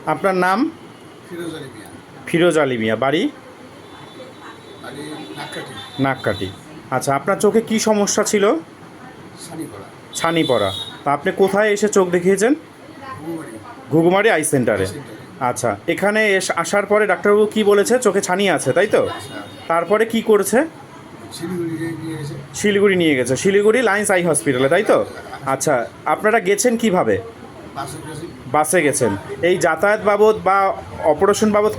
আপনার নাম? ফিরোজ আলী মিয়া। ফিরোজ আলী মিয়া, বাড়ি? বাড়ি নাককাটি। নাককাটি। আচ্ছা, আপনার চোখে কি সমস্যা ছিল? সানিপাড়া। ছানি পড়া। তা আপনি কোথায় এসে চোখ দেখিয়েছেন? ঘুঘুমারি। ঘুঘুমারি আই সেন্টারে। আচ্ছা, এখানে আসার পরে ডাক্তারবাবু কি বলেছে? চোখে ছানি আছে, তাই তো? তারপরে কি করেছে? শিলিগুড়ি নিয়ে গেছে। শিলিগুড়ি নিয়ে গেছে, শিলিগুড়ি লায়েন্স আই হসপিটালে, তাই তো? আচ্ছা, আপনারা গেছেন কিভাবে? বাসে গেছি। বাসে গেছেন। এই যাতায়াত বাবদ বা অপারেশন বাবদ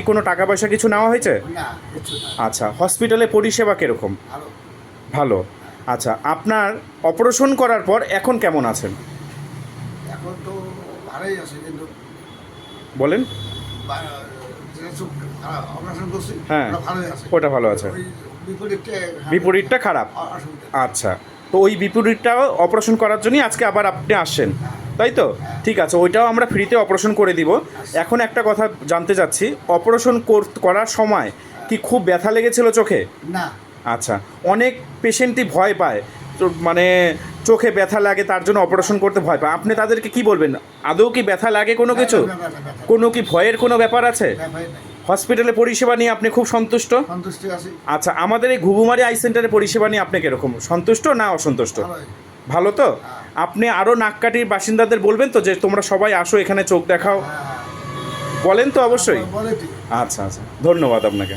কোনো টাকা পয়সা কিছু নেওয়া হয়েছে? না, কিছু না। আচ্ছা, হসপিটালে পরিষেবা কীরকম? ভালো। ভালো। আচ্ছা, আপনার অপারেশন করার পর এখন কেমন আছেন? এখন তো ভালোই আছে, কিন্তু বলেন। যেটা চোখ অপারেশন করছি হ্যাঁ, ওটা ভালোই আছে। ওটা ভালো আছে। ওই বিপরীতটা বিপরীতটা খারাপ। অসুবিধা। আচ্ছা, তো ওই বিপরীতটাও অপারেশন করার জন্যই আজকে আবার আপনি আসছেন, তাই তো? ঠিক আছে, ওইটাও আমরা ফ্রিতে অপারেশন করে দিব। এখন একটা কথা জানতে চাচ্ছি, অপারেশন করার সময় কি খুব ব্যথা লেগেছিল চোখে? না। আচ্ছা, অনেক পেশেন্টই ভয় পায়, তো মানে চোখে ব্যথা লাগে তার জন্য অপারেশন করতে ভয় পায়। আপনি তাদেরকে কি বলবেন? আদৌ কি ব্যথা লাগে কোনো কিছু? কোনো কি ভয়ের কোনো ব্যাপার আছে? হসপিটালে পরিষেবা নিয়ে আপনি খুব সন্তুষ্ট? সন্তুষ্ট আছি। আচ্ছা, আমাদের এই ঘুঘুমারি আই সেন্টারে পরিষেবা নিয়ে আপনি কীরকম সন্তুষ্ট না অসন্তুষ্ট? ভালো তো? আপনি আরও নাককাটির বাসিন্দাদের বলবেন তো যে তোমরা সবাই আসো এখানে চোখ দেখাও? বলেন তো অবশ্যই। বলে ঠিক। আচ্ছা আচ্ছা, ধন্যবাদ আপনাকে।